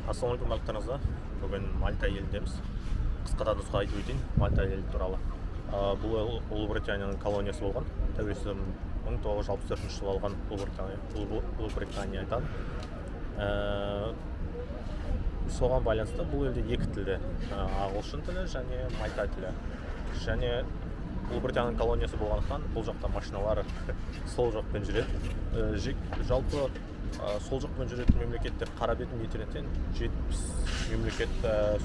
Ассалаумағалейкум барлықтарыңызға. Бүгін Мальта еліндеміз. Қысқаша нұсқа айтып өтейін Мальта елі туралы. Бұл Ұлыбританияның колониясы болған. Тәуелсіздігін 1964 жылы алған Ұлыбритания айтады. Соған байланысты бұл елде екі тілді, ағылшын тілі және мальта тілі. Және Ұлыбританияның колониясы болғандықтан бұл жақта машиналар сол жақпен жүреді. Жалпы сол жақпен жүретін мемлекеттер қарабетін интернеттен 70 мемлекет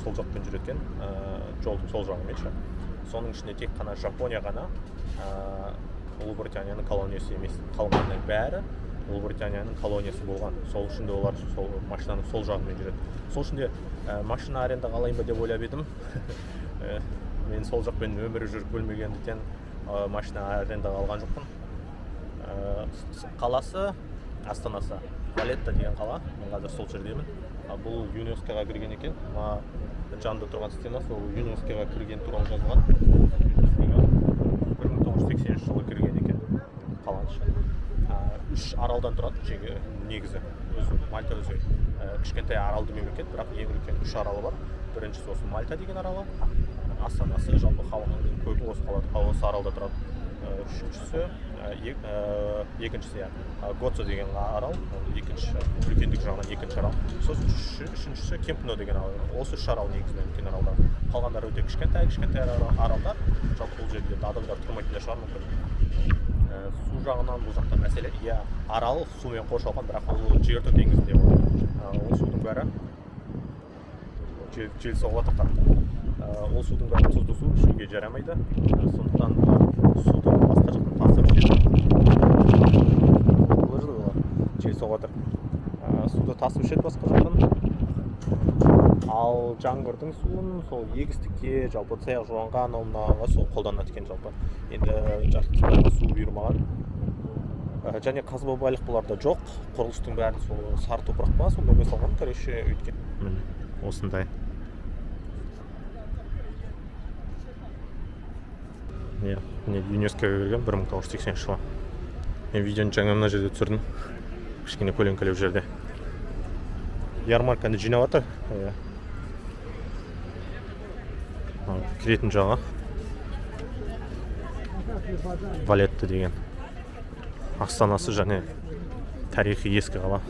сол жақпен жүретін жолдың сол жағымен. Соның ішінде тек қана Жапония ғана Ұлыбританияның колониясы емес. Қалғанның бәрі Ұлыбританияның колониясы болған. Сол үшін де олар сол машинаның сол жағымен жүреді. Сол үшін де машина арендаға алайын ба деп ойлап едім. Мен сол жақпен өмірі жүріп бөлмегендіктен машина арендаға алған жоқпын. Қаласы Астанасы, Валетта деген қала. Мен қазір сол жердемін. Бұл ЮНЕСКО-ға кірген екен. Жанында тұрған стена сол ЮНЕСКО-ға кірген туралы жазылған. 1980 жылы кірген екен қаланы. 3 аралдан тұрады негізі. Мальта өзі кішкентай аралды мемлекет, бірақ ең үлкен 3 аралы бар. Біріншісі осы Мальта деген аралы, Астанасы, жалпы халқының көбі осы аралда тұрады. Екіншісі Гоцо деген арал, үлкендік жағынан екінші арал. Сосын үшіншісі Кемпно деген арал. Осы 3 арал негізінен үлкен аралдар. Қалғандар өте кішкентай аралдар. Жалпы бұл жерде адамдар тұрмайтын шығар мүмкін. Су жағынан бұл жақта мәселе, арал сумен қоршалған, бірақ ол жерді теңізінде болады. Ол судың бәрі жел соғып жатыр. Ол судың бәрі тұзды су, ішуге жарамайды. Сондықтан суды басқа жақтан тасып ішеді. Бұл жерде жел соғып жатыр. Суды тасып ішеді басқа жақтан. Ал жаңбырдың суын сол егістікке, жалпы саяқ жуанға, анау-мынауға сол қолданады екен жалпы. Енді жарықтықтарға су бұйырмаған. Және қазба байлық бұларда жоқ. Құрылыстың бәрі сол сары топырақ па, сонда салған, короче, өйткен. Осындай. ЮНЕСКО-ға кірген 1980 жылы. Мен видеоны жаңа мына жерде түсірдім. Кішкене көлеңкелеу жерде. Ярмарканы жинап жатыр. Кіретін жағы Валетта деген Астанасы және тарихи ескі қала.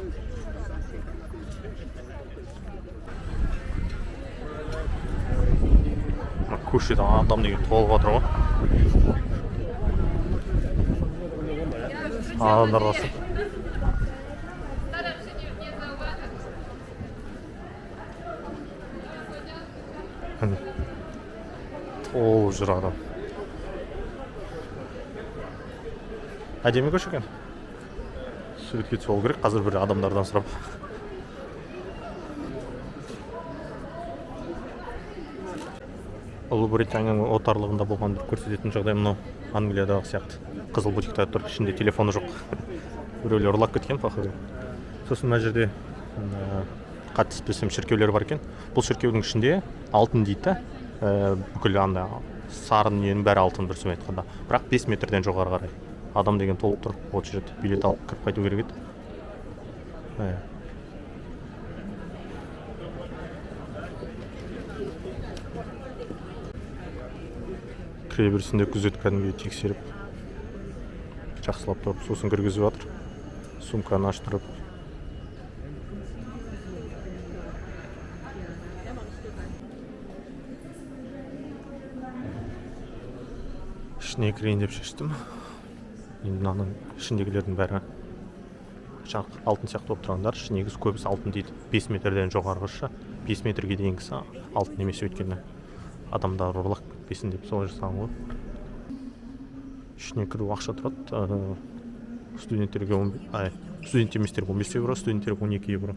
Көшеде адам деген толып жатыр ғой. Адамдар басы. Толып жүр адам. Әдемі көше екен. Суретке түсіп алу керек, қазір бір адамдардан сұрап. Ұлыбританияның отарлығында болған бір көрсететін жағдай мынау Англиядағы сияқты. Қызыл бутикта тұр, ішінде телефоны жоқ. Біреулер ұрлап кеткен, походу. Сосын мына жерде қателеспесем шіркеулер бар екен. Бұл шіркеудің ішінде алтын дейді. Бүкіл анда сарын ненің бәрі алтын бір сөзбен айтқанда. Бірақ 5 метрден жоғары қарай. Адам деген толып тұр, ол жерде билет алып кіріп қайту керек еді. Кіре берісінде күзет кәдімгі тексеріп, жақсылап тұрып, сосын кіргізіп жатыр. Сумканы аштырып. Ішіне кірейін деп шештім. Мынаның ішіндегілердің бәрі алтын сияқты болып тұрғандар, негізі көбісі алтын дейді. 5 метрден жоғарғышы, 5 метрге дейінгісі алтын емес, өйткені адамдар ұрлап кетпесін деп солай жасаған ғой. Ішіне кіру ақша тұрады. Студенттерге студент еместерге 15 евро, студенттерге 12 евро.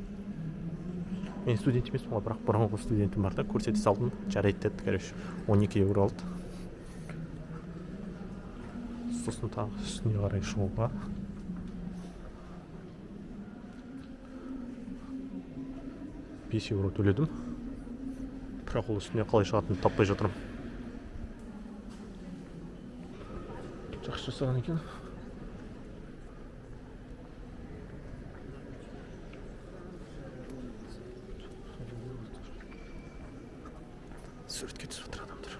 Мен студент емеспін ғой, бірақ бұрынғы студентім бар да, көрсете салдым, жарайды деді, короче, 12 евро алды. Сосын тағы үстіне қарай шығуға. €5 төледім. Бірақ ол үстіне қалай шығатынын таппай жатырмын. Жақсы жасаған екен. Суретке түсіп отыр адамдар.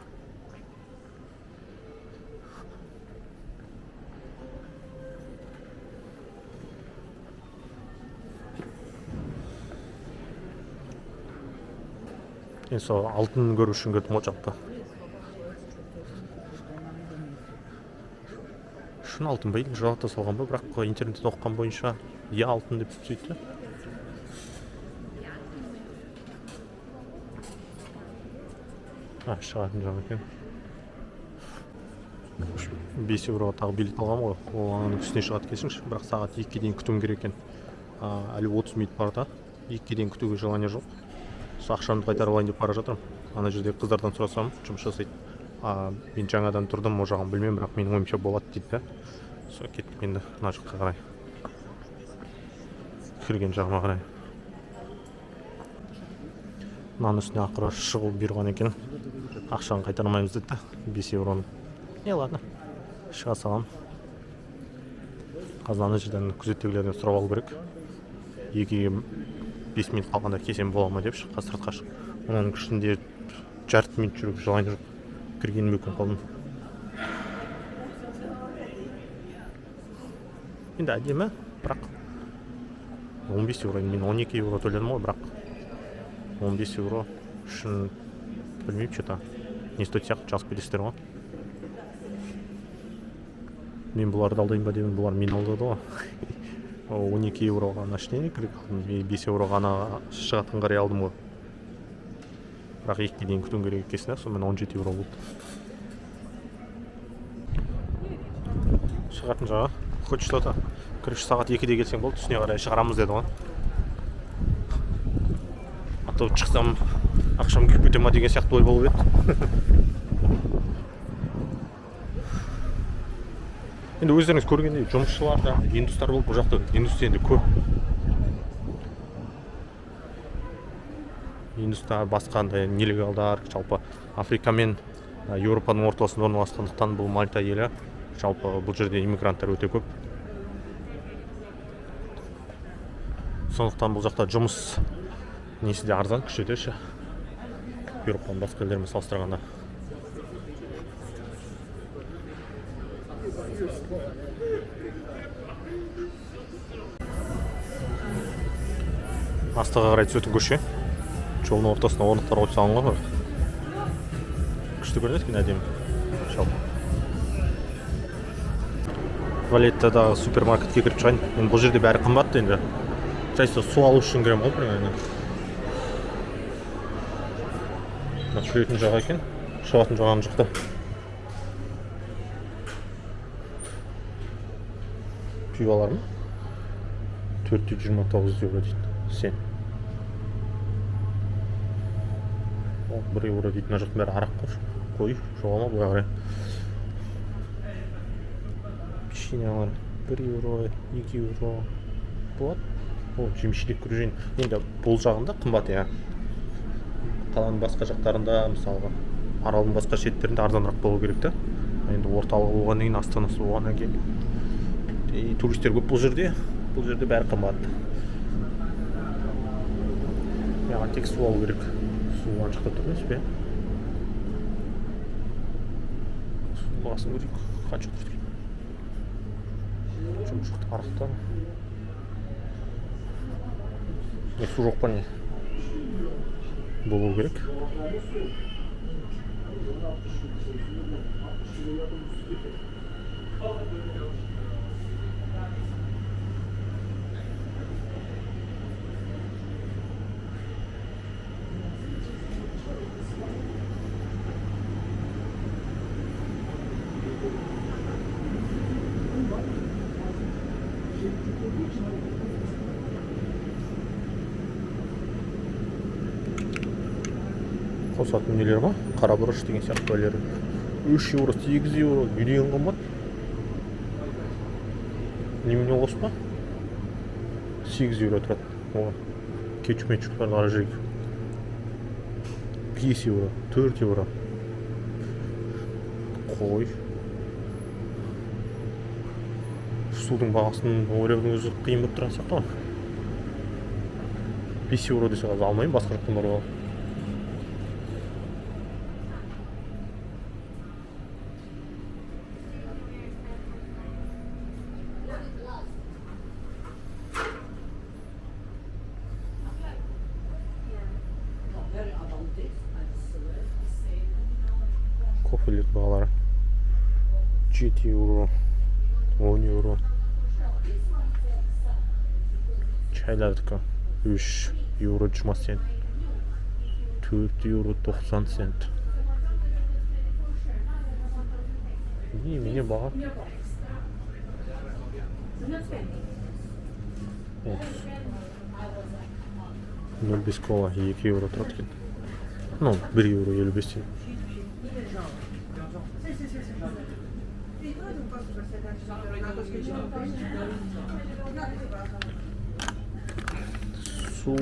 Енді сол алтын көру үшін келдім ол жақта. Шын алтын ба, жоғалта салған ба, бірақ интернеттен оқыған бойынша иә алтын деп сөйтті. Шығатын жағы екен. 5 евроға тағы билет алғам ғой, оның үстіне шығады кесіңші, бірақ сағат 2-ге дейін күтуім керек екен. Әлі 30 минут бар да, 2-ге дейін күтуге желание жоқ. Сол ақшамды қайтарып алайын деп бара жатырмын. Ана жерде қыздардан сұрасам, жұмыс жасайды. Мен жаңадан тұрдым, ол жағын білмеймін, бірақ менің ойымша болады дейді. Сол кеттік енді мына жаққа қарай. Кірген жағыма қарай. Мынаның үстіне ақыры шығу бұйырған екен. Ақшаны қайтармаймыз деді, 5 евроны. Не, ладно, шыға салам. Қазір ана жерден күзеттегілерден сұрап алу керек. 2-ге 5 минут қалғанда кесем бола ма деп шыққа сыртқа шық. Оның ішінде жарты минут жүріп желание жоқ. Кіргенім мүмкін қалдым. Енді әдемі, бірақ 15 евро, мен 12 евро төледім ғой, бірақ 15 евро үшін білмеймін, что-то не стоит сияқты жазып кетесіздер ғой. Мен бұларды алдайын ба дедім, бұлар мен алдады ғой. 12 евроға ночнее кіріп қалдым, 5 евроға шығатын қарай алдым ғой. Бірақ 2-ге дейін күтуім керек екенсін, сонымен 17 евро болды. Шығатын жағы, хоть что-то. Короче, сағат 2-де келсең болды, түсіне қарай шығарамыз деді ғой. А то шықсам ақшам күйіп кете ма деген сияқты ой болып еді. Енді өздеріңіз көргендей жұмысшылар да, индустар болып, бұл жақта индустрия енді көп. Индустар басқандай нелегалдар, жалпы Африка мен Еуропаның ортасында орналасқандықтан бұл Мальта елі, жалпы бұл жерде иммигранттар өте көп. Сондықтан бұл жақта жұмыс несі де арзан, күшті ше. Еуропаның басқа елдермен салыстырғанда. Астыға қарай түсетін көше. Жолдың ортасына орындықтар қойып салынған ғой. Күшті көрінеді екен әдемі. Жалпы. Валеттадағы супермаркетке кіріп шығайын. Енді бұл жерде бәрі қымбатты енді. Жайса су алу үшін кірем ғой примерно. Кіретін жағы екен. Шығатын жағаны жоқта. Пивалар ма? 429 евро дейді. Сен. 1 евро дейді. Мына жақтың бәрі арақ қой. Жоғалма бұға қарай. Печеньялар 1 евро, 2 евро болады. Жемшелік күрежен. Енді бұл жағында қымбат иә. Қаланың басқа жақтарында, мысалға Аралдың басқа шеттерінде арзанырақ болу керек та. Енді орталығы болғаннан кейін, астанасы болғаннан кейін туристер көп бұл жерде. Бұл жерде бәрі қымбат. Яғни тек су алу керек. Су ана жақта тұр емес пе? Судың бағасын көрейік. Қанша тұр? Жұмыс шықты арықтан. Су жоқ па не? Болу керек. Қосатын нелер ма? Қарабұрыш деген сияқты бәлері. 3 евро, 8 евро, үйдеген қымбат. Немене қоспа? 8 евро тұрады. Кетчуп-метчуптарды қара жүрейік. 5 евро, 4 евро. Қой. Судың бағасын ойлаудың өзі қиын болып тұрған сияқты ғой. 5 евро десе қазір алмайын, басқа жақтан барып алып. билет бағалары 7 еуро, 10 еуро. Çaylardaki 3 euro 20 cent, 4 euro 90 cent. Ne bağır? 0,5 kola 2 euro тұрады екен. Ну, 1 euro 55 cent. Su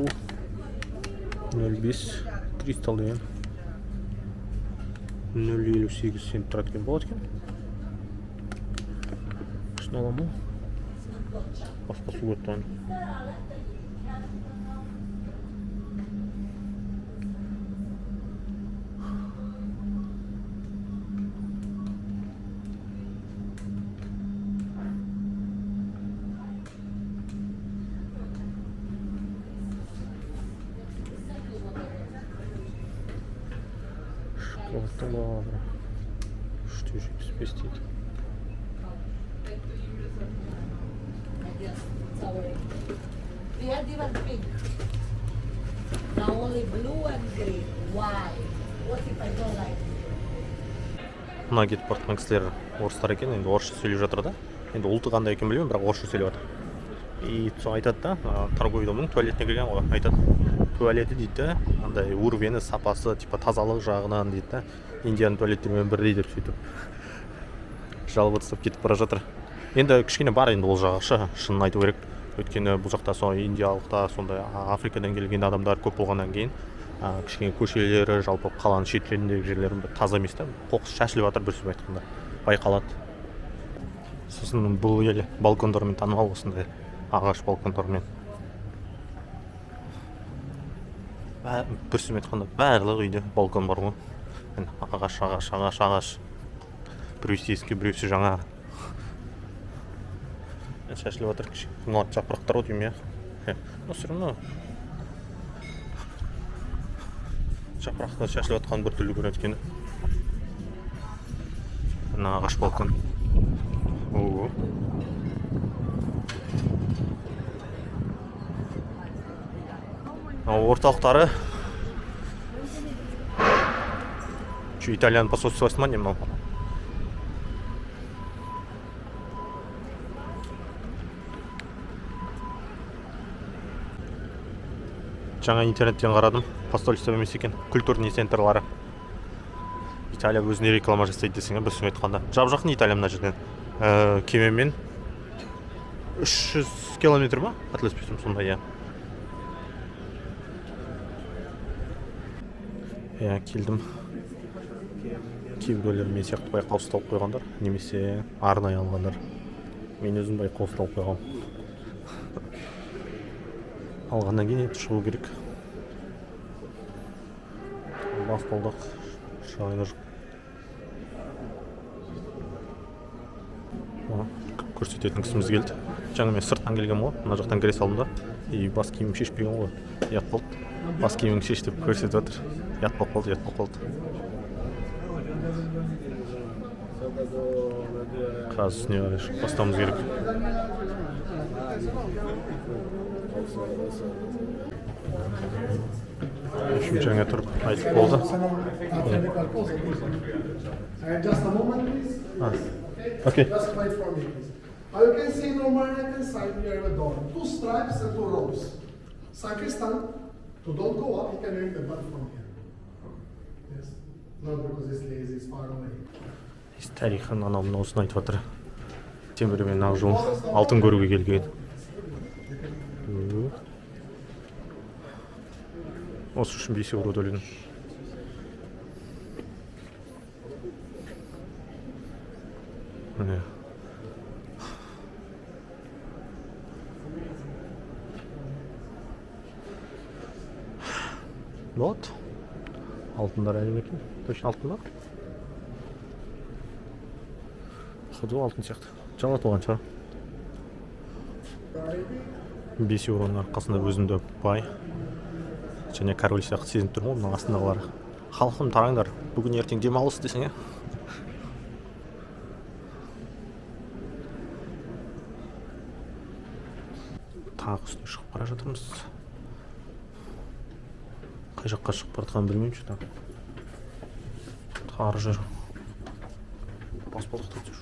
0,5 kristal деген 0,58 cent тұрады екен, болады екен. Шын аламын ғой? Басқа су өтті. Шоколадты 3,75 дейді. We have different pink. Now only blue and green. Why? What if I don't like it? Мына кетіп бара жатқан кісілер орыстар екен, енді орысша сөйлеп жатыр да. Енді ұлты қандай екенін білмеймін, бірақ орысша сөйлеп жатыр. И сол айтады да, торговый домның туалетіне кірген ғой, айтады. Туалеті дейді, андай уровені, сапасы, типа тазалық жағынан дейді да. Индияның туалеттерімен бірдей деп сөйтіп жалбырсып кетіп бара жатыр. Енді кішкене бар енді ол жағы, шынын айту керек. Өйткені бұл жақта сол индиялықта, сондай Африкадан келген адамдар көп болғаннан кейін, кішкене көшелері, жалпы қаланың шеттеріндегі жерлері таза емес та, қоқыс шашылып жатыр, бір сөзбен айтқанда, байқалады. Сосын бұл ел балкондармен танымал, осындай ағаш балкондармен. Бір сөзбен айтқанда барлық үйде балкон бар ғой. Ағаш. Біреусі ескі, біреусі жаңа. Шашылып жатыр, мына жапырақтар ғой деймін, иә. Но все равно жапырақтан шашылып жатқан бір түрлі көрінеді екен. Мына ағаш балкон. Орталықтары итальян посольствосы ма, не мынау? Жаңа интернеттен қарадым, посольство емес екен, культурный центрлары. Италия өзіне реклама жасайды десең, бір сөз айтқанда. Жап-жақын Италия мына жерден. Кемемен 300 километр ма? Қателеспесем сондай, иә. Иә, келдім. Кейбіреулер мен сияқты байқау ұсталып қойғандар, немесе арнайы алғандар. Мен өзім байқау ұсталып қойғам. Алғаннан кейін енді шығу керек. Басталдық. Шағайна жоқ. Көрсететін кісіміз келді. Жаңа мен сырттан келгем ғой. Мына жақтан кіре салдым да. И бас киімім шешпеген ғой. Ят болды. Бас киімін шеш деп көрсетіп жатыр. Ят болып қалды. Қазір үстіне қарай бастауымыз керек. Şimdi жаңа тұрып айтып болды. Just a moment, please. Okay. Just wait for me, please. You can see in Romanian side we have a door. 2 stripes and 2 rows. Sacristan, to don't go up, he can ring the bell from here. Yes. Not because it's lazy, it's far away. Тарихын анау-мынаусын айтып жатыр. Темірмен ақ жол алтын көруге келген. Осы үшін 5 еуро төледім. Міне. Вот. Алтындар әлі екен. Точно алтын ба? Ходу алтын сияқты. Жалатылған шығар. 5 еуроның арқасында өзімді бай және король сияқты сезініп тұрмын ғой, мына астындағылар. Халқым тараңдар, бүгін ертең демалыс десең, тағы үстіне шығып бара жатырмыз. Қай жаққа шығып бара жатқанын білмеймін что-то. Тары жер. Баспалдақта жүр.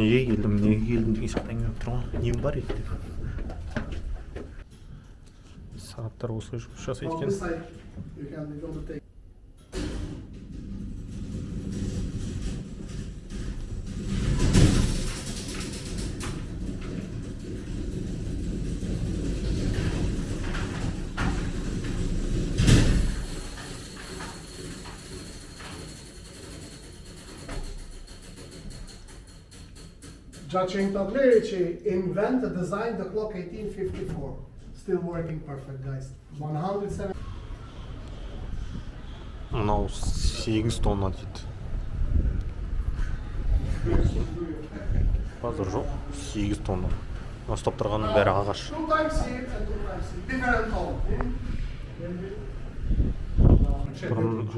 Неге келдім деген сияқты әңгіме болып тұр ғой. Нем бар еді деп. Сағаттар осылай жұмыс жасайды On екен. this side, you can go to take. Giacinto Clerici invented, designed the clock 1854. Still working perfect, guys. 107. Мынау 8 тонна дейді. Қазір жоқ, 8 тонна. Мына ұстап тұрғанның бәрі ағаш. 2 times here and 2 times here. Different tone. Бұрын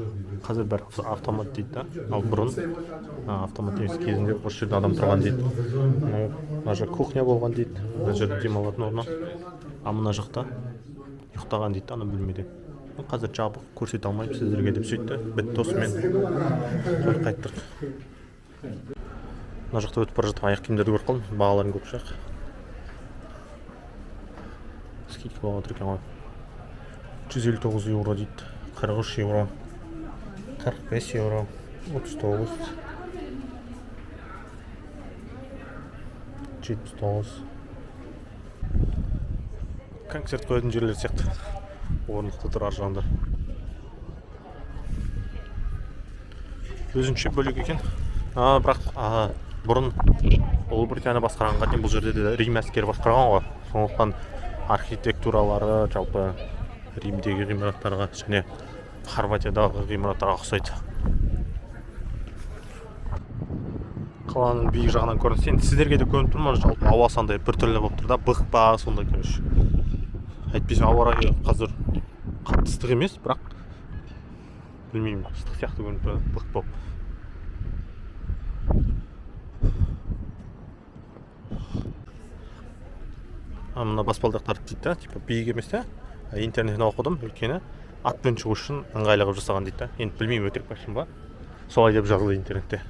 қазір бәрі автомат дейді да. Ал бұрын автомат емес, кезінде осы жерде адам тұрған дейді. Мына жер кухня болған дейді. Мына жерде демалатын орны. А мына жақта ұйықтаған дейді ана бөлмеде. Қазір жабық, көрсете алмаймын сіздерге деп сөйтті. Бітті осымен. Қайттық. Мына жақта өтіп бара жатып аяқ киімдерді көріп қалдым. Бағаларын көп жақ. Скидка болған отыр екен ғой. 159 евро дейді. 43 евро. 45 евро. 39. 79. Концерт қоятын жерлер сияқты. Орнықты тұр ар жағында. Өзінше бөлек екен. Бірақ бұрын Ұлыбритания басқарғанға дейін бұл жерде де Рим әскері басқарған ғой. Сондықтан архитектуралары жалпы Римдегі ғимараттарға және Хорватиядағы ғимараттарға ұқсайды. Қаланың биік жағынан көрінсе, енді сіздерге де көрініп тұр ма, жалпы ауа сондай біртүрлі болып тұр да, бықпа сондай короче. Әйтпесе ауа райы қазір қатты ыстық емес, бірақ білмеймін, ыстық сияқты көрініп тұр, бық болып. Мына баспалдақтар дейді да, типа биік емес та. Интернеттен оқыдым, өйткені атпен шығу үшін ыңғайлы қылып жасаған дейді да. Енді білмеймін өтірік па шын ба. Солай деп жазылды интернетте.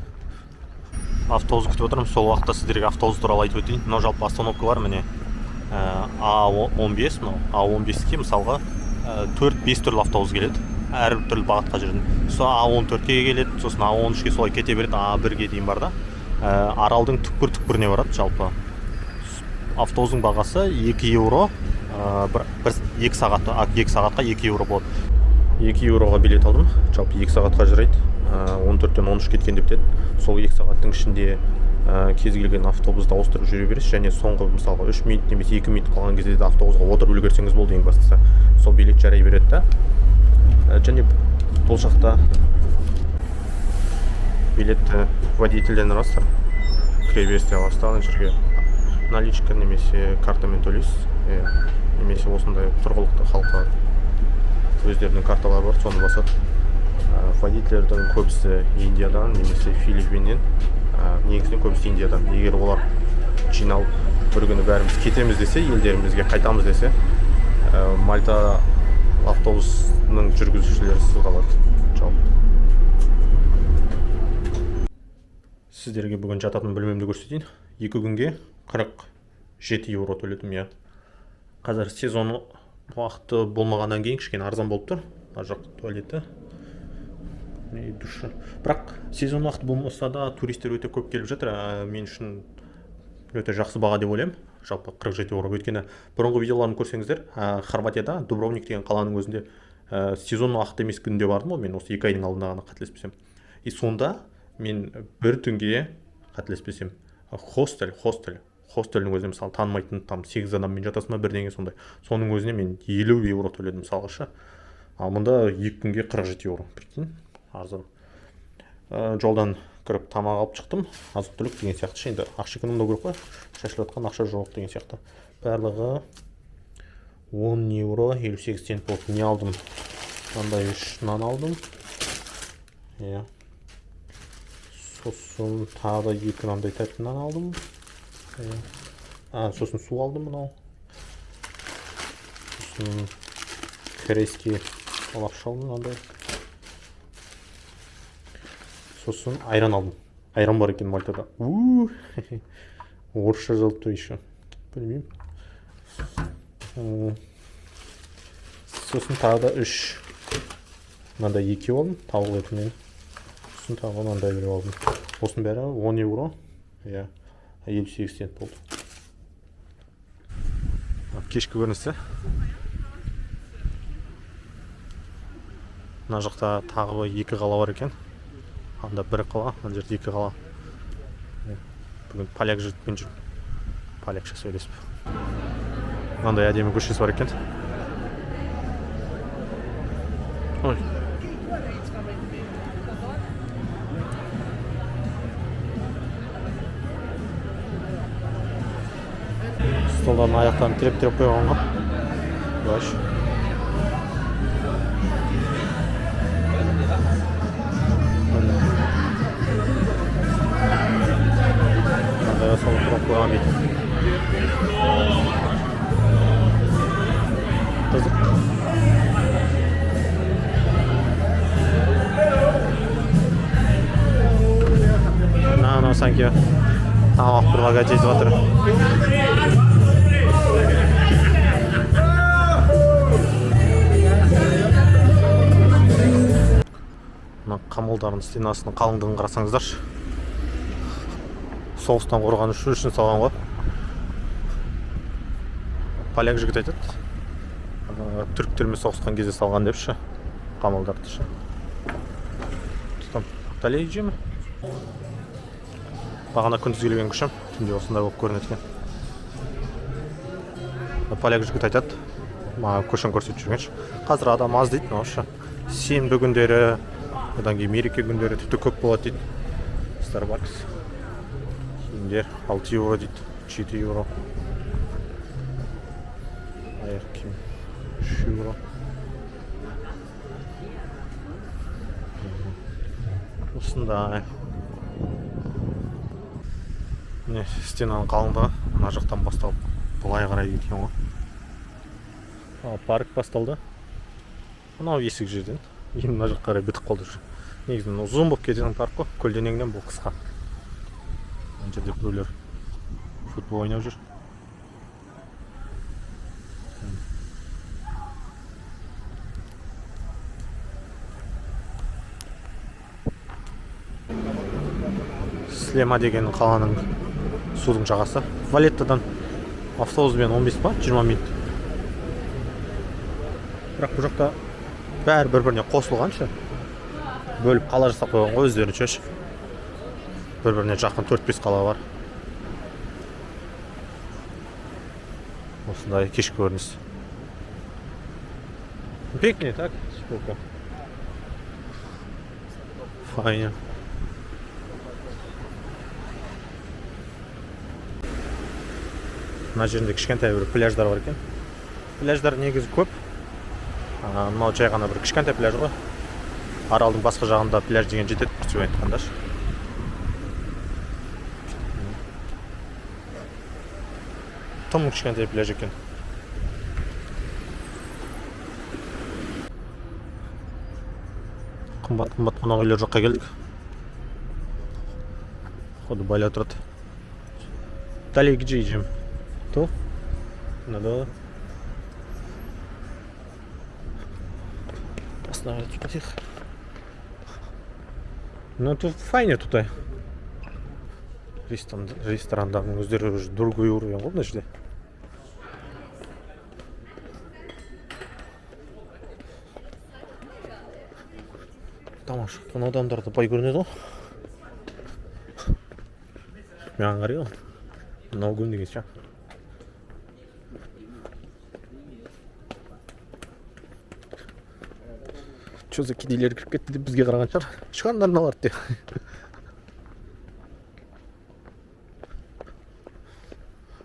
Автобус күтіп отырмын, сол уақытта сіздерге автобус туралы айтып өтейін. Мынау жалпы остановкалар міне А15, мынау А15-ке мысалға 4-5 түрлі автобус келеді. Әр түрлі бағытқа жүретін. Сол А14-ке келеді, сосын А13-ке солай кете береді, А1-ге дейін бар да. Аралдың түкпір-түкпіріне барады жалпы. Автобустың бағасы 2 евро, 2 сағатқа 2 евро болады. 2 евроға билет алдым, жалпы 2 сағатқа жүреді. 14-тен 13 кеткенде бітеді. Сол 2 сағаттың ішінде кез келген автобусты ауыстырып жүре бересіз, және соңғы мысалға 3 минут немесе 2 минут қалған кезде де автобусқа отырып үлгерсеңіз болды ең бастысы. Сол билет жарай береді да. Және бұл жақта билетті водительден аласыздар. Кіре берісте аласыздар ана жерге. Наличка немесе картамен төлейсіз, немесе осындай тұрғылықты халыққа өздерінің карталары бар, соны басады. Водительдердің көбісі Индиядан немесе Филиппиннен, негізінен көбісі Индиядан. Егер олар жиналып бір күні бәріміз кетеміз десе, елдерімізге қайтамыз десе, Мальта автобусының жүргізушілері сіз қалады. Сіздерге бүгін жататын бөлмемді көрсетейін. 2 күнге 47 евро төледім, я. Қазір сезон уақыты болмағаннан кейін кішкене арзан болып тұр. Ар жақ туалеті. Душы. Бірақ сезон уақыты болмаса да туристер өте көп келіп жатыр. Мен үшін өте жақсы баға деп ойлаймын. Жалпы 47 евро. Өйткені бұрынғы видеоларын көрсеңіздер, Хорватияда Дубровник деген қаланың өзінде сезон уақыты емес күнде бардым ғой. Мен осы 2 айдың алдында ғана қателеспесем. И сонда мен бір түнге қателеспесем хостелдің өзіне мысалы танымайтын там 8 адаммен жатасың ба бірдеңе сондай. Соның өзіне мен 50 евро төледім мысалғаша. Ал мұнда 2 күнге 47 евро. Прикинь, арзан. Жолдан кіріп тамақ алып шықтым. Азық-түлік деген сияқты. Енді ақша экономдау керек қой. Шашылып жатқан ақша жоқ деген сияқты. Барлығы 10 евро 58 цент болды. Не алдым? Мынандай 3 нан алдым. Сосын тағы да 2 мынандай тәттінен алдым. Сосын су алдым мынау. Сосын корейский лапша алдым мынандай. Сосын айран алдым. Айран бар екен Мальтада. Орысша жазылып тұр еще. Білмеймін. Сосын тағы да 3 мынандай 2 алдым. Тауық етінен. Сосын тағы мынандай бір алдым. Осының бәрі 10 евро. 58 цент болды. Кешкі көрінісі. Мына жақта тағы 2 қала бар екен. Анда 1 қала, мына жерде 2 қала. Бүгін поляк жігітпен жүріп, полякша сөйлесіп. Мынандай әдемі көшесі бар екен. Ой. Столдардың аяқтарын тіреп қойғанға. Баш. Мынандай салып тұрып қойған бейді. Қызық. Мынау санки тамақ тұрғаға жетіп жатыр. Қамылдардың стенасының қалыңдығын қарасаңыздаршы. Соғыстан қорғану үшін салған ғой. Поляк жігіт айтады. Түріктермен соғысқан кезде салған депші. Қамылдарды шы. Тұтам. Далей жеме. Бағана күндіз келген күшім. Түнде осындай болып көрінеді екен. Поляк жігіт айтады. Маған көшін көрсетіп жүргенші. Қазір адам аз дейді. Сенбі күндері, одан кейін мереке күндері тіпті көп болады дейді. Starbucks. Киімдер 6 евро дейді, 7 евро. Аяқ киім 3 евро. Осындай. Міне стенаның қалыңдығы мына жақтан басталып былай қарай кеткен ғой. Парк басталды. Мынау есік жерден. Енді мына жаққа қарай бітіп қалды жүр. Негізінен ұзын болып кететін парк қой. Көлденеңнен бұл қысқа. Мына жерде біреулер футбол ойнап жүр. Слема деген қаланың судың жағасы. Валеттадан автобуспен 15 па, 20 минут. Бірақ бұл жақта бәрі бір-біріне қосылғанша бөліп қала жасап қойған ғой өздерінше. Бір-біріне жақын 4-5 қала бар. Осындай кешкі көрініс. Пекне, так? Сколько? Файне. Мына жерінде кішкентай бір пляждар бар екен. Пляждар негізі көп. Мынау жай ғана бір кішкентай пляж ғой. Аралдың басқа жағында пляж деген жетеді, бірсіп айтқандар. Тым кішкентай пляж екен. Қымбат қонақ үйлер жаққа келдік. Ходы байлап тұрады. Далее где идем? То? Надо останавливаться потихо. Ну тут файне тут. Ресторандардың өздері уже другой уровень ғой мына жерде. Тамаша, мына адамдарды бай көрінеді ғой. Маған қарай ғой. Мынау күн деген ше. Что за кедейлер кіріп кетті деп бізге қараған шығар. Шығарындар мыналарды деп.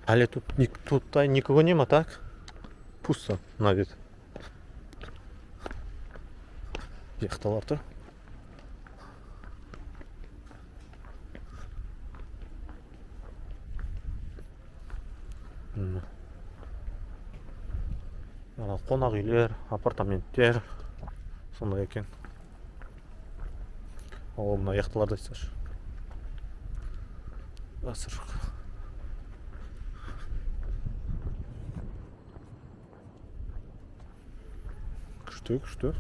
Але тут никого нема, так? Пусто на вид. Яхталар тұр. Қонақ үйлер, апартаменттер сондай екен. Ол мына яхталарды айтсашы. Асыр. Күшті.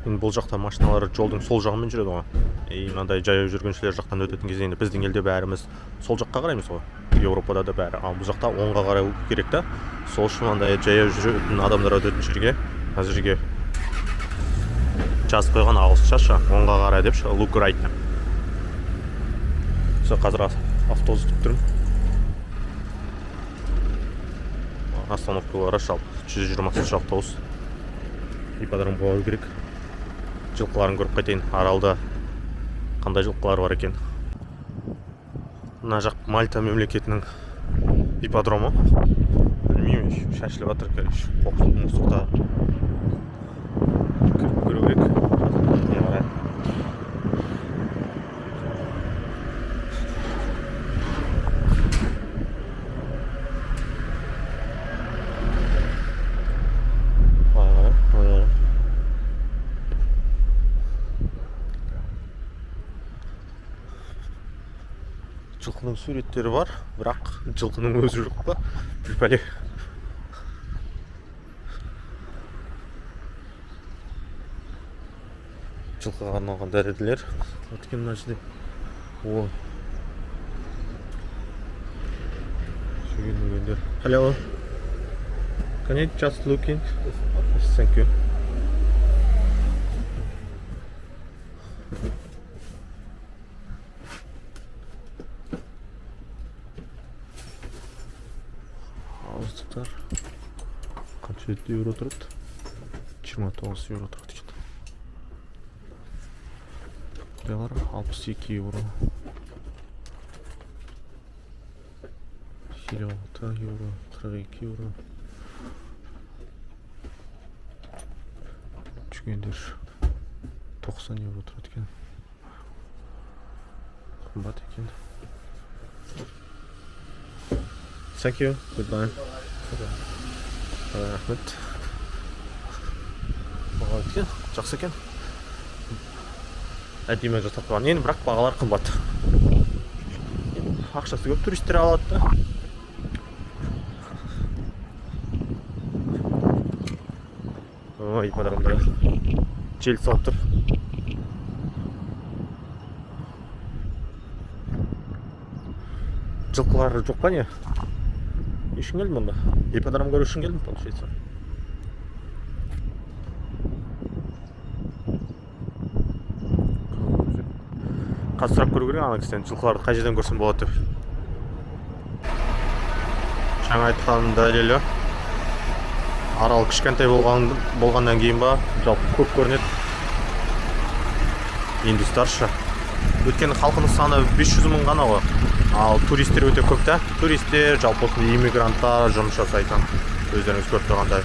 Енді бұл жақта машиналар жолдың сол жағымен жүреді ғой. Мынандай жаяу жүргіншілер жақтан өтетін кезде енді біздің елде бәріміз сол жаққа қараймыз ғой. Еуропада да бәрі. Ал бұл жақта оңға қарай керек та. Сол үшін мынандай жаяу жүретін адамдар өтетін жерге әзірге жазып қойған ағылшынша оңға қарай деп look right. Қазір автобус күтіп тұрмын. Остановкалары жалпы 120 автобус. Ипподром болу керек. Жылқыларын көріп қайтайын. Аралда қандай жылқылар бар екен. Мына жақ Мальта мемлекетінің ипподромы. Білмеймін, шашылып жатыр, короче. Қоқсық мұсықта кіріп көру керек. Жылқының суреттері бар, бірақ жылқының өзі жоқ па? Bir пәле. Жылқыға арналған дәрілер. Өткен мына жерде. О. Шөгендер. Hello. Can you just look in? Yes, thank you. Ауыздықтар қанша евро тұрады? 29 евро тұрады екен. Бұлар 62 евро. 26 евро, 42 евро. Жүгендер 90 евро тұрады екен. Қымбат екен. Thank you. Goodbye. Рахмет. Баға екен, жақсы екен. Әдемі жасап қойған. Енді бірақ бағалар қымбат. Ақшасы көп туристер алады да. Ой, ипподромда жел соғып тұр. Жылқылар жоқ па не? Не үшін келдім мұнда? Ипподром көру үшін келдім, получается. Қазір сұрақ көру керек ана кісіден, жылқыларды қай жерден көрсем болады деп. Жаңа айтқаным дәлелі. Арал кішкентай болғаннан кейін ба, жалпы көп көрінеді. Енді старшы. Өйткені халқының саны 500 мың ғана ғой. Ал туристер өте көп та. Туристер, жалпы иммигранттар жұмыс жасайтын. Өздеріңіз көріп тұрғандай.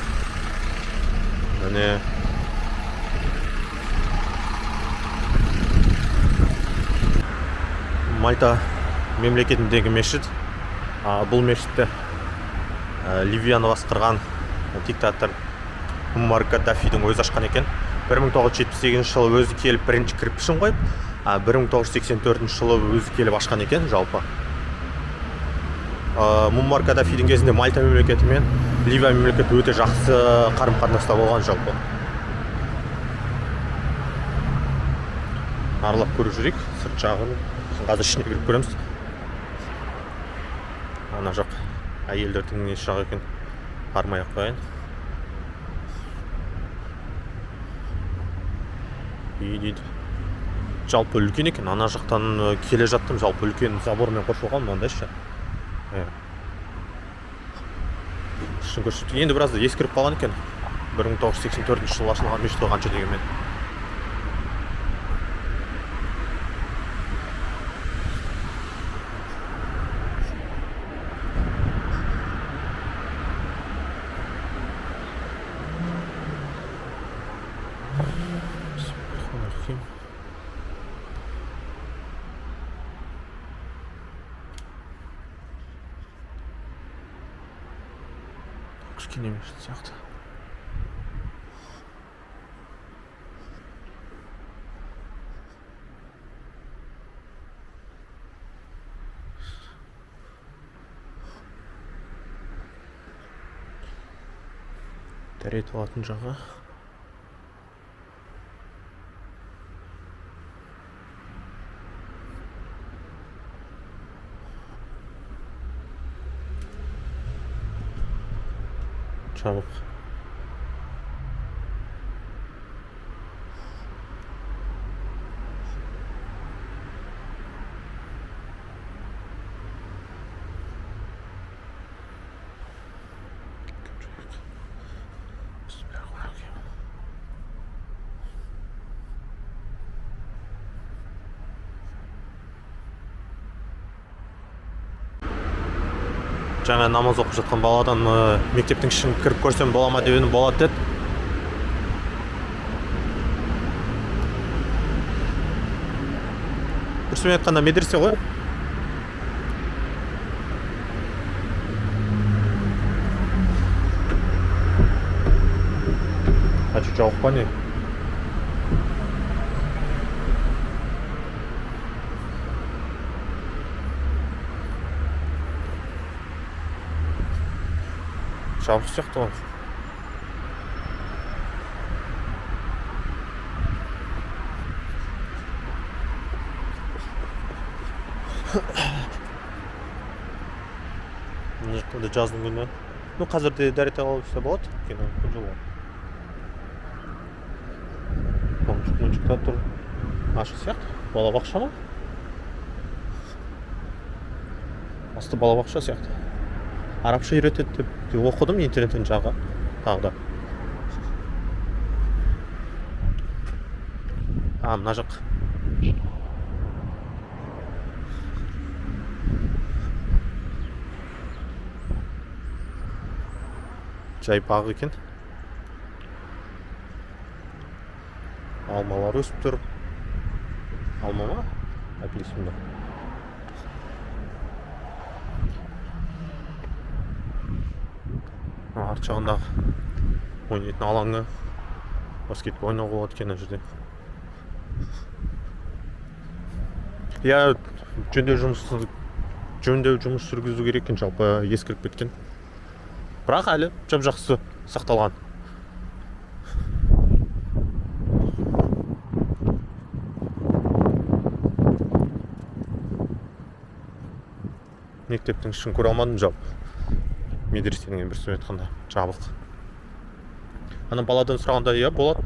Міне. Мальта мемлекетіндегі мешіт. Бұл мешітті Ливияны басқарған диктатор Муаммар Каддафидің өзі ашқан екен. 1978 жылы өзі келіп бірінші кірпішін қойып, 1984 жылы өзі келіп ашқан екен жалпы. Муаммар Каддафидің кезінде Мальта мемлекеті мен Ливия мемлекеті өте жақсы қарым-қатынаста болған жалпы. Аралап көріп жүрейік, сырт жағын. Қазір ішіне кіріп көреміз. Ана жақ әйелдердің не жағы екен. Армай ақ қойын. Дейді. Жалпы үлкен екен. Ана жақтан келе жаттым. Жалпы үлкен забормен қоршалған мынандай ше. Шын көрсетті. Енді біраз ескіріп қалған екен. 1984 жылы ашылған мешіт қанша дегенмен. кішкене мешіт сияқты. Дәрет алатын жағы. Жабық. Жаңа намаз оқып жатқан баладан мектептің ішін кіріп көрсем бола ма деп едім, болады деді. Дұрысымен айтқанда медресе ғой. Ачы жауық па не? Жабық сияқты ғой. Мына жақта да жаздың күні. Қазір де дәрет алып жүрсе болады. Күн жылы. Моншықта тұр. Ашық сияқты. Балабақша ма? Асты балабақша сияқты. Арабша үйретеді деп оқыдым интернеттен жағы тағы да. Мына жақ. Жай бақ екен. Алмалар өсіп тұр. Алма ма? Апельсин ба? Арт жағындағы ойнайтын алаңы, баскетбол ойнауға болады екен мына жерде. Я жөндеу жұмыс жүргізу керек екен, жалпы ескіріп кеткен. Бірақ әлі жап-жақсы сақталған. Мектептің ішін көре алмадым, жалпы. Медресенің бір айтқанда жабық. Ана баладан сұрағанда, иә болады,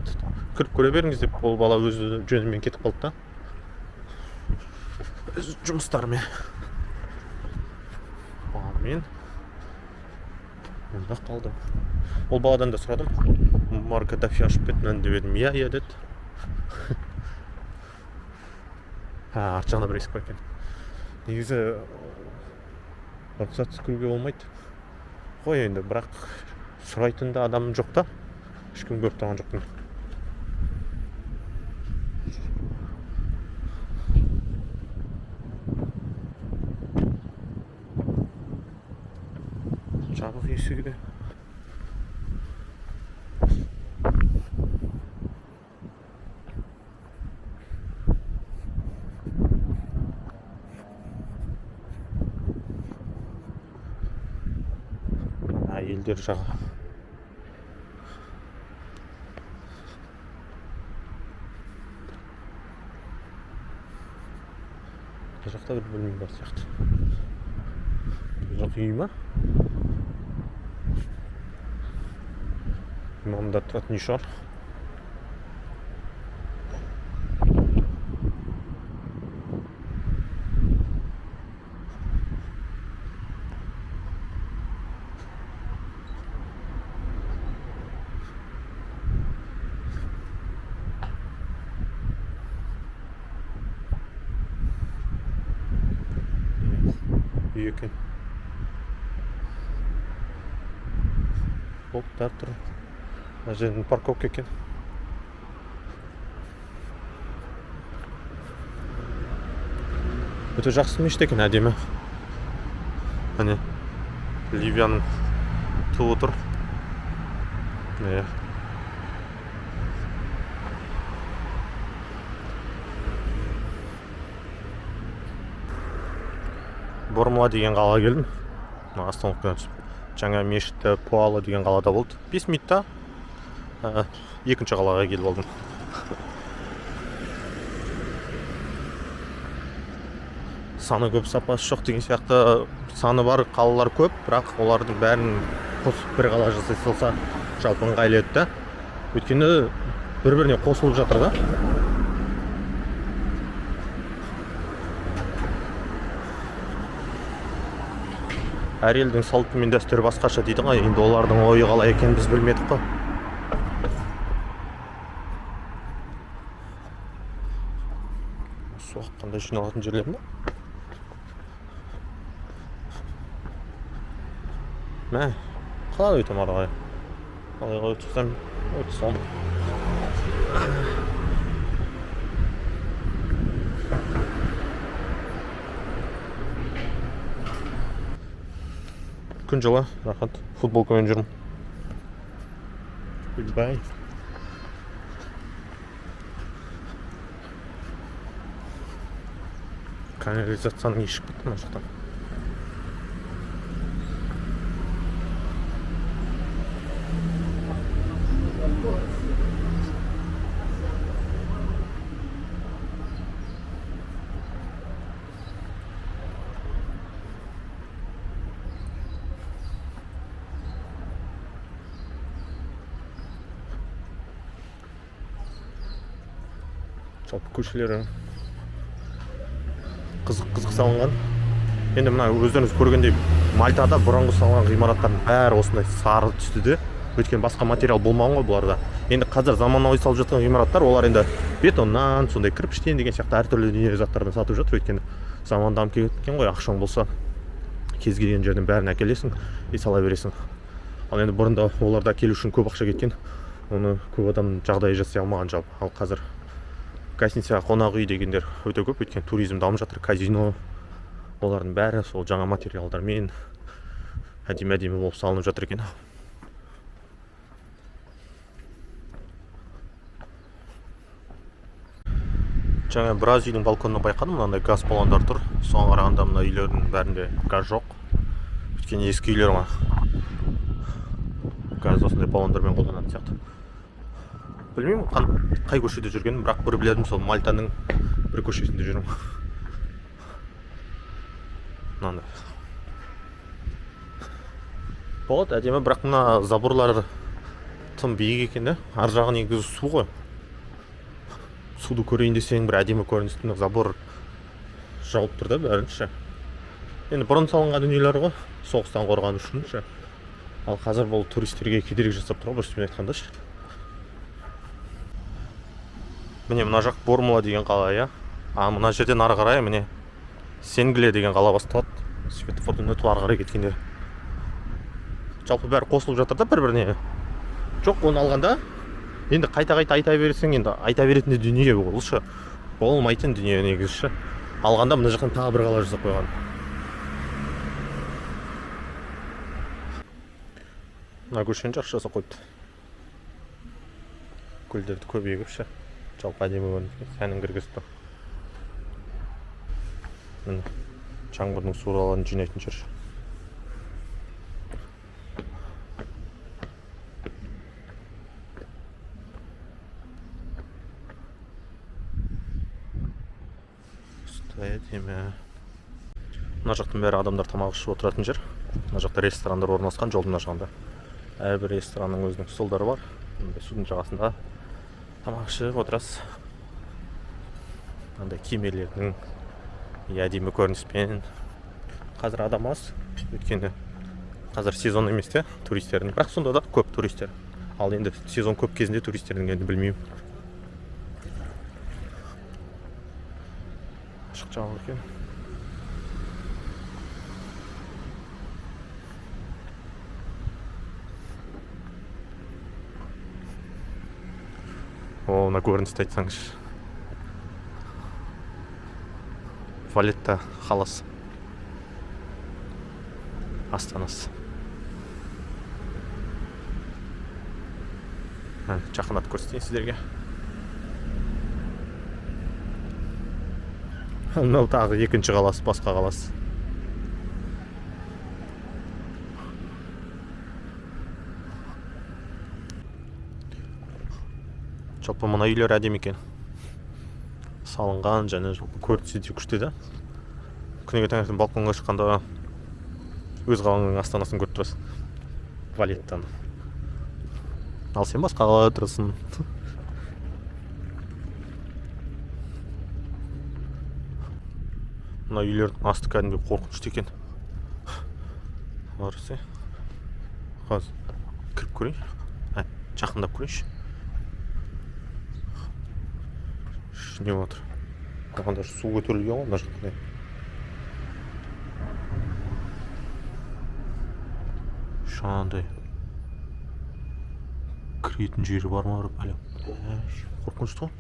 кіріп көре беріңіз деп, ол бала өзі жөнімен кетіп қалды да. Өз жұмыстарымен. Мен мұнда қалдым. Ол баладан да сұрадым. Марка Дафи ашып бетін деп едім. Иә деді. Арт жағына бір есік бар екен. Негізі рұқсатсыз кіруге болмайды. Қой енді, бірақ сұрайтын да адам жоқ та. Ешкім көріп тұрған жоқпын. Жабық есігі де. Елдер жағы. Бұл жақта бір бөлме бар сияқты. Бұл жақ үй ма? Имамда тұратын үй шығар. Үй екен. Бұлттар тұр. Мына жердің парковка екен. Өте жақсы мешіт екен, әдемі. Міне Ливияның туы тұр. Иә. Бормула деген қалаға келдім. Остановкадан түсіп. Жаңа мешітті Пуало деген қалада болды. 5 минутта екінші қалаға келіп алдым. Саны көп, сапасы жоқ деген сияқты саны бар қалалар көп, бірақ олардың бәрін қосып бір қала жасай салса жалпы ыңғайлы еді да. Өйткені бір-біріне қосылып жатыр да. Әр елдің салты мен дәстүрі басқаша дейді ғой, енді олардың ойы қалай екенін біз білмедік қой. Соқ қандай жиналатын жерлер ме? Мә, қалай өтем ары қарай? Қалай өтсем, өтсем. Күн жылы, рахат, футболкамен жүрмін. Goodbye. Канализацияның ешік бітті ма жақтан? Жалпы көшелері қызық салынған. Енді мына өздеріңіз көргендей Мальтада бұрынғы салынған ғимараттардың бәрі осындай сары түсті де. Өйткені басқа материал болмаған ғой бұларда. Енді қазір заманауи салып жатқан ғимараттар, олар енді бетоннан, сондай кірпіштен деген сияқты әртүрлі дүние заттардан сатып жатыр. Өйткені заман дамып кеткен ғой, ақшаң болса кез келген жерден бәрін әкелесің, сала бересің. Ал енді бұрында оларда келу үшін көп ақша кеткен. Оны көп адам жағдайы жасай алмаған жалпы. Ал қазір гостиница, қонақ үй дегендер өте көп, өйткені туризм дамып жатыр, казино, олардың бәрі сол жаңа материалдармен әдемі болып салынып жатыр екен. Жаңа біраз үйдің балконына байқадым, мынандай газ баллондар тұр. Соған қарағанда мына үйлердің бәрінде газ жоқ. Өйткені ескі үйлер ма. Газ осындай баллондармен қолданатын сияқты. Білмеймін, қай көшеде жүргенім, бірақ бір біледім, сол Мальтаның бір көшесінде жүрмін. Мынандай. Болады, әдемі, бірақ мына заборлар тым биік екен да. Ар жағы негізі су ғой. Суды көрейін десең, бір әдемі көріністің забор жауып тұр да бәрінше. Енді бұрын салынған дүниелер ғой, соғыстан қорғану үшін ше. Ал қазір бұл туристерге кедергі жасап тұр ғой, біріншіден айтқанда ше. Міне мына жақ Бормула деген қала, иә. А мына жерден ары қарай міне Сенгле деген қала басталады. Светофордың өтіп ары қарай кеткенде. Жалпы бәрі қосылып жатыр да бір-біріне. Жоқ, оны алғанда енді қайта-қайта айта берсең, енді айта беретін дүние бұл ше. Болмайтын дүние негізі ше. Алғанда мына жақтан тағы бір қала жасап қойған. Мына көшені жақсы жасап қойды. Гүлдерді көп егіп ше. Жалпы әдемі көрінді, сәнін кіргізіп тұр. Міне, жаңбырдың суларын жинайтын жер. Әдемі. Мына жақтың бәрі адамдар тамақ ішіп отыратын жер. Мына жақта ресторандар орналасқан, жолдың жағында. Әрбір ресторанның өзінің столдары бар. Судың жағасында тамақ ішіп отырасыз. Мынандай кемелердің әдемі көрініспен. Қазір адам аз, өйткені қазір сезон емес те туристердің. Бірақ сонда да көп туристер. Ал енді сезон көп кезінде туристердің енді білмеймін. Ашық жағыл екен. О, мына көріністі айтсаңыз. Валетта қаласы. Астанасы. Жақындатып көрсетейін сіздерге. Мынау тағы екінші қаласы, басқа қаласы. Жалпы мына үйлер әдемі екен. Салынған және жалпы көрінісі де күшті да. Күніге таңертең балконға шыққанда өз қалаңның астанасын көріп тұрасың. Валеттан. Ал сен басқа қалада тұрасың. Мына үйлердің асты кәдімгі қорқынышты екен. Барысы. Қазір кіріп көрейін. Жақындап көрейінші. Не отыр. Оған даже су көтерілген ғой мына жақта. Шандай кіретін жері бар ма әлі? Қорқынышты ғой.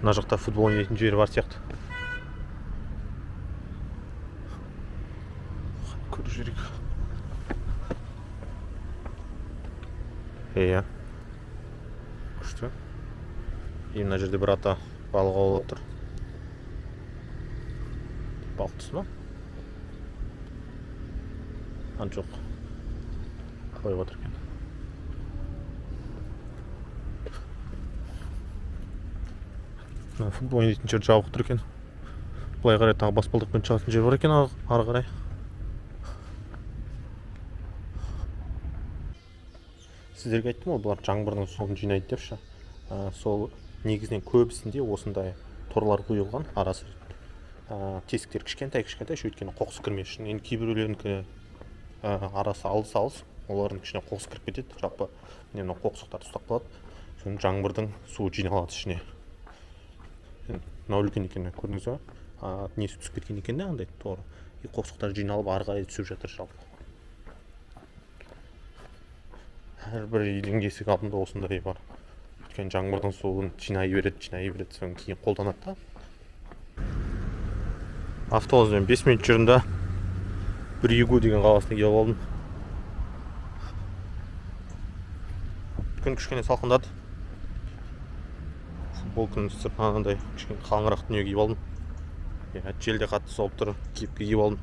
Мына жақта футбол ойнайтын жері бар сияқты. Көріп жүрейік. Иә. Күшті. Мына жерде бір ата балық аулап тұр. Балық түсі ма? Жоқ. Қойып отыр екен. Футбол ойнайтын жер жабық тұр екен. Былай қарай тағы баспалдақпен шығатын жер бар екен ары қарай. Сіздерге айттым ғой, бұлар жаңбырдың суын жинайды депші. Сол негізінен көбісінде осындай торлар құйылған, арасы тесіктер кішкентай, өйткені қоқыс кірмес үшін. Енді кейбіреулерінің арасы алыс, олардың ішіне қоқыс кіріп кетеді. Жалпы мына қоқсықтар ұстап қалады. Соны жаңбырдың суы жиналады ішіне. Мынау үлкен екен, көрдіңіз бе? Несі түсіп кеткен екен де андай торы. Қоқсықтар жиналып ары қарай түсіп жатыр жалпы. Әрбір үйдің есік алдында осындай бар. Өйткені жаңбырдың суын жинай береді, соны кейін қолданады да. Автобуспен 5 минут жүрдім. Бригу деген қаласына келіп алдым. Күн кішкене салқындады. Футбол күн сыртынан кішкене қалыңырақ дүние киіп алдым. Жел де қатты соғып тұр, кепке киіп алдым.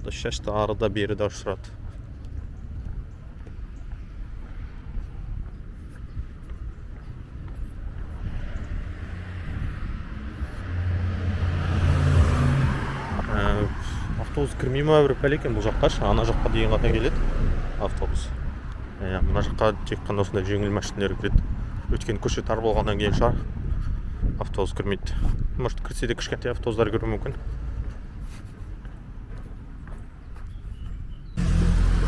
Шашты арыда беріде ұшырады. Автобус кірмей ма бір пәлекен бұл жаққа, ана жаққа дейін ғана келеді автобус. Мына жаққа тек қана осындай жеңіл машиналар кіреді. Өйткені көше тар болғаннан кейін шығар автобус кірмейді. Может, кірсе де кішкентай автобустар кіруі мүмкін.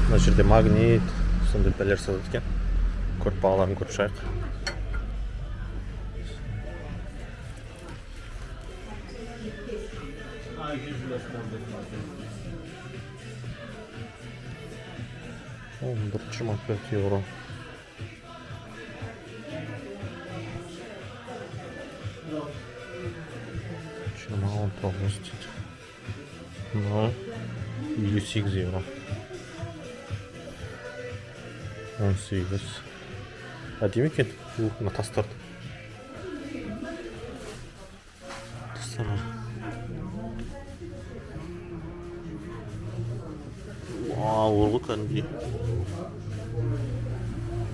Мына жерде магнит, сондай бәлер сатады екен. Көріп бағаларын көріп шығайық. €125. 19 дейді. Мынау €58. 18. Әдемі екен. Мына тастарды. Тастар. Орғы кәдімгідей.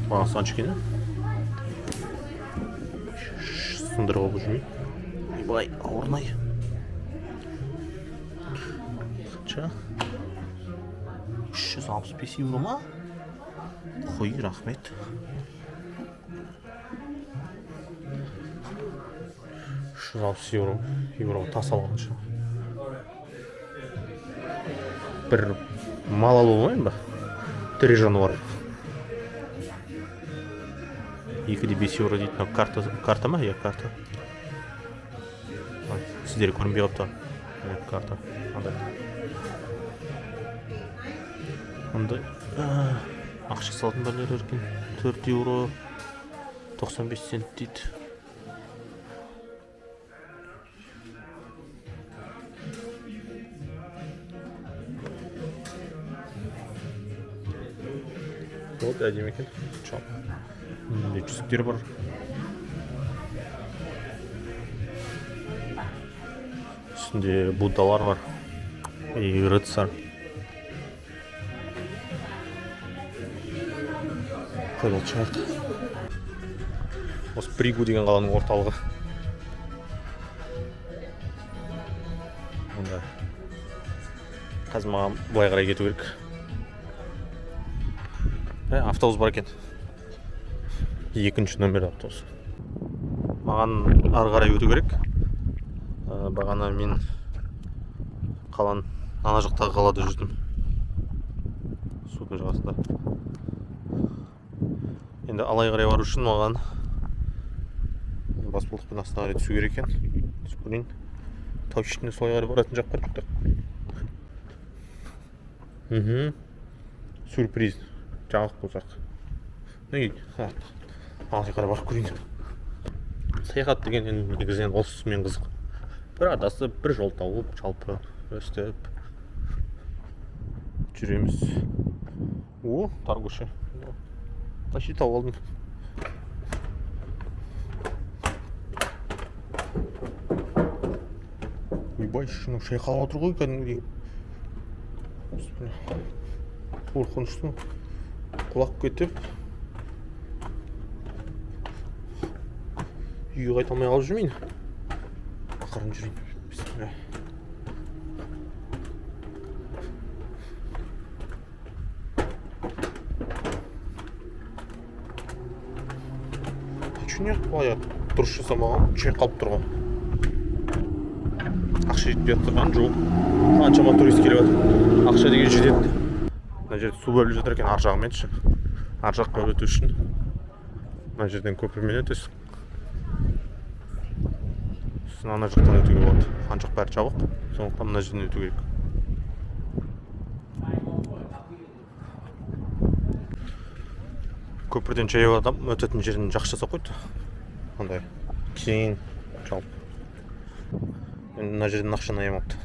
Бағасы қанша екен? Сындырып алып жүрмей. Былай ауырмай. Қанша? €365 ма? Қой, рахмет. €360 тас алғанша. Бір мал алу болмайын ба? 3 жануар. 2-де €5 дейді. Карта ма? Карта. Сіздер көрінбей қапты. Карта. Андай ақша салатын бәлер еркен. €4.95 дейді. Вот әдемі екен. Мындай жүзіктер бар. Үстінде буддалар бар. И рыцарь. Продолжает. Осы Пригу деген қаланың орталығы. Онда қазір маған былай қарай кету керек. Автобус бар екен. Екінші нөмір автобус. Маған ары қарай өту керек. Бағана мен қаланың ана жақтағы қалада жүрдім. Судың жағасында. Енді алай қарай бару үшін маған баспалдақпен астына қарай түсу керек екен. Көрейін. Тау шетіне солай қарай баратын жақ бар жоқ. Сюрприз. Жаңалық болсақ. Алай қарай барып көрейін. Саяхат деген негізінен осымен қызық. Бір адасы бір жол тауып, жалпы өстіп жүреміз. Тар көше. Почти тауып алдым. Ойбай, шыны шайқалып отыр ғой кәдімгідей. Қорқынышты. Құлап кетіп үйге қайта алмай қалып жүрмейін. Ақырын жүрейін. Бісміллә. Почему былай дұрыс жасамаған? Шайқалып тұрған. Ақша жетпей тұрған жоқ. Қаншама турист келіп жатыр. Ақша деген жетеді. Мына жерде су бөліп жатыр екен ар жағымен ше. Ар жаққа өту үшін мына жерден көпірмен өтесің. Сосын ана жақтан өтуге болады. Ана жақ бәрі жабық. Сондықтан мына жерден өту керек. Көпірден жаяу адам өтетін жерін жақсы жасап қойды. Андай кең жалпы. Мына жерден ақшаны аямапты.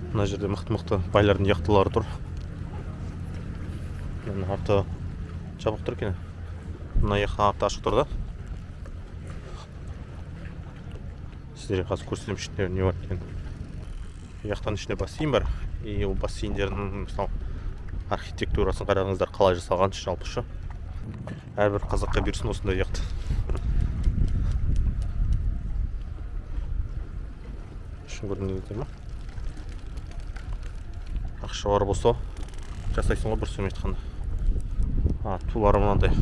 Мына жерде мықты-мықты байлардың яхталары тұр. Мына арты жабық тұр екен. Мына яхта арты ашық тұр да. Сіздерге қазір көрсетем ішінде не бар екен. Яхтаның ішінде бассейн бар. И ол бассейндердің мысалы архитектурасын қараңыздар қалай жасалған жалпыша. Әрбір қазаққа берсін осындай яхта. Шын көрінеді ма? Ақша бар болса жасайсың ғой бір сөм айтқанда. Тулары мынандай.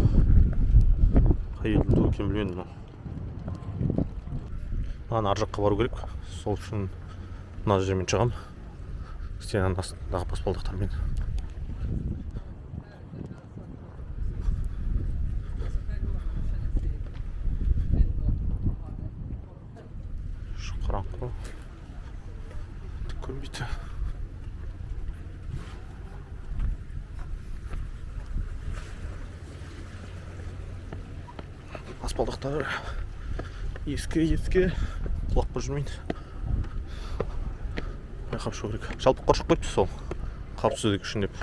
Қай елдің туы екенін білмедім. Маған ар жаққа бару керек. Сол үшін мына жермен шығам. Стенаның астындағы баспалдақтармен. Қараңғы. Көрмейді. Баспалдақтары ескі құлап қой жүрмейді. Байқап шығу керек. Жалпы қоршық қойыпты сол. Қауіпсіздік үшін деп.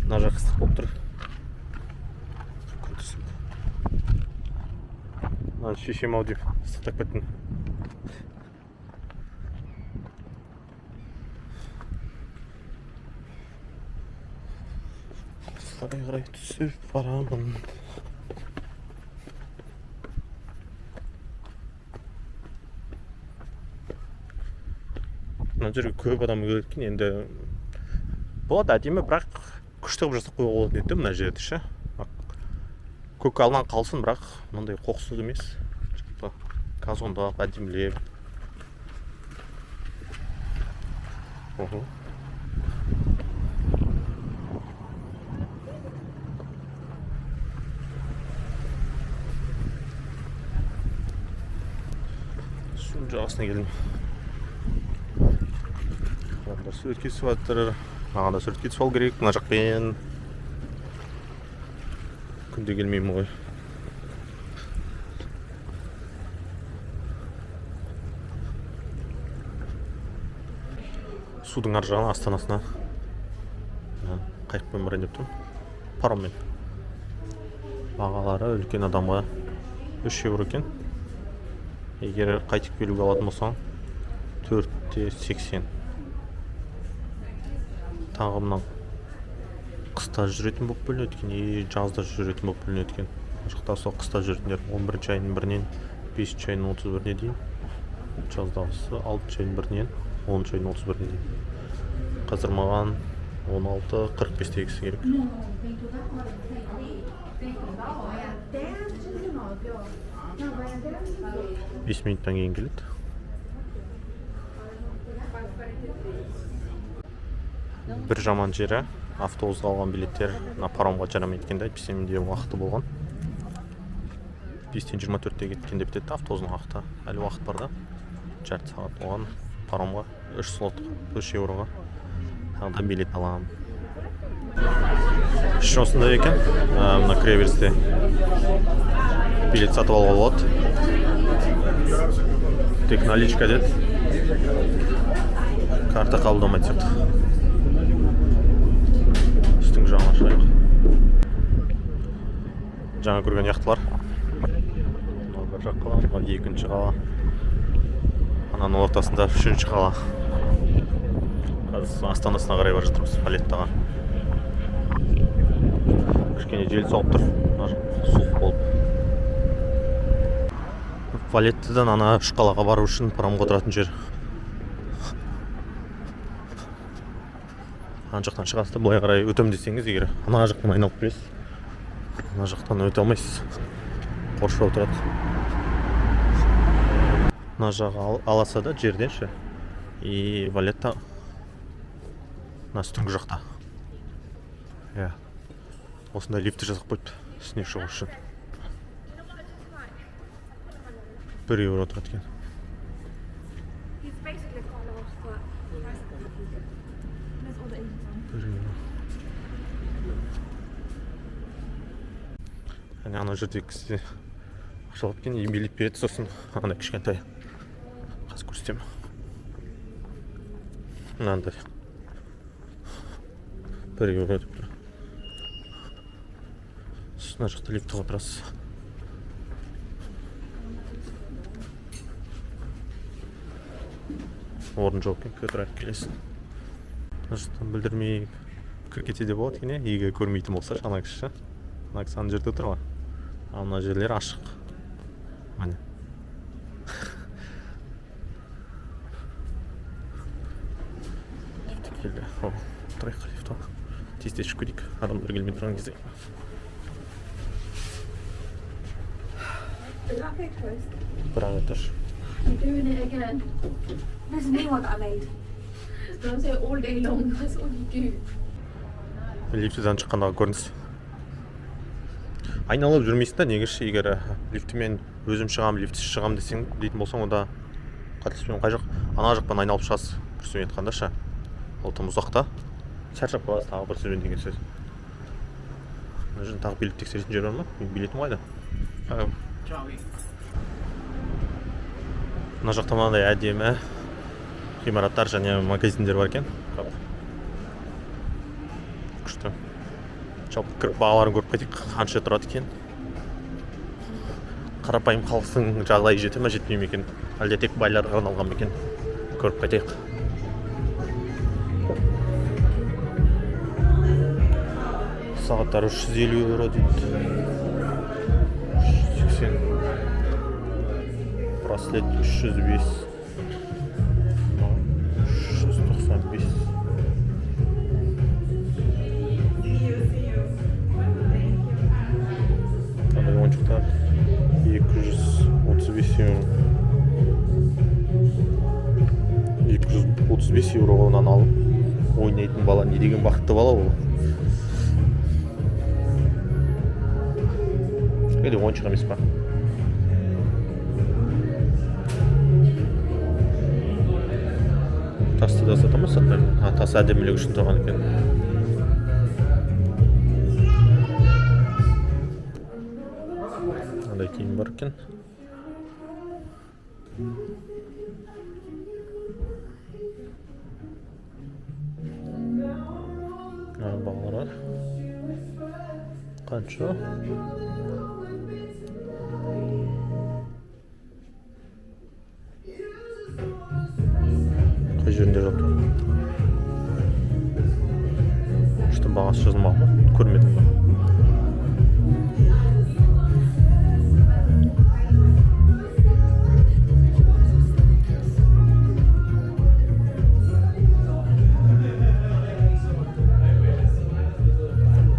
Мына жақ ыстық болып тұр. Шешем ау деп ыстықтап кеттім. Қарай түсіп барамын. Мына жерге көп адам келген енді болады әдемі, бірақ күшті қылып жасап қоюға болатын еді мына жерде ше. Көк алған қалсын, бірақ мынандай қоқсыз емес. Газондап, әдемілеп. Судың жағасына келдім. Адамдар сурет кесіп жатыр. Маған да сурет кесіп алу керек. Мына жақпен күнде келмеймін ғой. судың ар жағына астанасына қайықпен барайын деп тұрмын, пароммен. Бағалары үлкен адамға 3 евро екен. Егер қайтып келуге алатын болсаң 4,80. Тағымнан қыста жүретін болып бөлінеді екен, жазда жүретін болып бөлінеді екен. Жақта сол қыста жүретіндер 11 айының 1-нен 5 айының 31-не дейін, жаздағысы 6 айының 1-нен 10 айының 31-не дейін. Қазір маған 16:45 тегісі керек. 5 минуттан кейін келеді. Бір жаман жері, автобусқа алған билеттер паромға жарамайды екен, әйтпесе менде уақыты болған. 5-тен 24-те кеткен деп бітеді автобустың уақыты. Әлі уақыт бар да. Жарты сағат болған паромға 3 слот, 3 евроға. Тағы да билет аламын. Іші осындай екен. Мына кіреберісте билет сатып алуға болады. Тек наличка деді. Карта қабылдамайды сияқты. Үстің жағына шығайық. Жаңа көрген яхталар. Мына бір жақ қала, мына екінші қала. Ананың ортасында үшінші қала. Қазір астанасына қарай бара жатырмыз, Валеттаға. Кішкене жел соғып тұр, суық болып. Валеттадан ана үш қалаға бару үшін паромға отыратын жер. Ана жақтан шығасыз, былай қарай өтем десеңіз, егер ана жақтан айналып келесіз, ана жақтан өте алмайсыз. Қоршау тұрады. Ана жағы аласа да жерден ше. И Валетта мына үстіңгі жақта. Осындай лифті жасап қойды, үстіне шығу үшін. 1 евро тұрады екен. Ана жерде кісі ақша алып екен, билет береді, сосын ана кішкентай. Қазір көрсетемін. Мынандай 1 евро деп тұр. Мына жақта лифтіге отырасыз. Орын жоқ екен, көтеріп келесің. Мына жақтан білдірмей кіріп кетсе де болады екен, егер көрмейтін болса, ана кісі. Ана кісі ана жерде тұр ғой. Ана жерлер ашық. Міне. Лифті келді. Тұрайық лифті. Тез-тез шығып кетейік, адамдар келмей тұрған кезде. Бірақ етір. You're doing it again. There's a new one that I made. But I'm saying all day long, that's all you do. Лифтіден шыққандағы көрініс. Айналып жүрмейсің да, негізі егер лифтімен өзім шығам, лифтісіз шығам десең, дейтін болсаң, онда қателеспеймін, қай жақ, ана жақтан айналып шығасыз, бір сөзбен айтқанда ше. Ол тым ұзақта. Шаршап қаласыз, тағы бір сөзбен деген сөз. Мына жерде тағы билет тексеретін жер бар ма? Билетім қайда? Мына жақта мынандай әдемі ғимараттар және магазиндер бар екен. Күшті. Жалпы кіріп бағаларын көріп кетейік, қанша тұрады екен. Қарапайым халықтың жағдайы жете ме, жетпей ме екен? Әлде тек байларға арналған ма екен? Көріп кетейік. Сағаттар 350 евро дейді. 80. Браслет 305. 395. Андай ойыншықтар 235 евро. 235 евроға онан алып ойнайтын бала не деген бақытты бала ол. Или ойыншық емес па? Тасты да сата ма сатпаймын? Тас әдемілігі үшін тұрған екен. Мынандай киім бар екен. Бағалары қанша? Қай жерінде жатыр? Что бағасы жазылмаған ба? Көрмедім ба?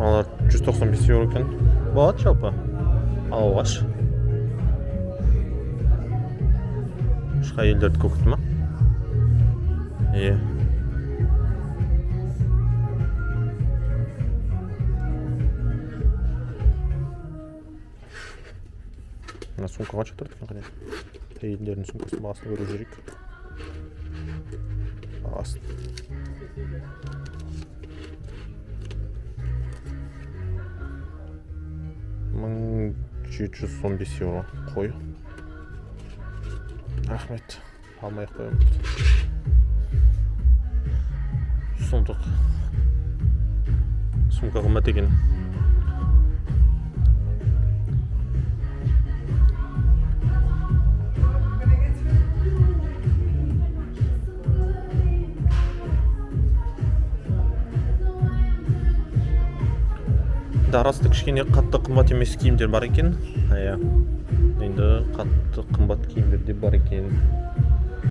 Алар 195 euro екен. Болады жалпы. Алғаш. Шқа елдерді көкітті ма? Иә. Мына сумка қанша тұрды екен қане? Әйелдердің сумкасын бағасын көріп жүрейік. Бағасын. €1715 қой. Рахмет. Алмай қоямын. Сұмдық. Сумка қымбат екен. Арасында кішкене қатты қымбат емес киімдер бар екен. Иә. Енді қатты қымбат киімдер де бар екен.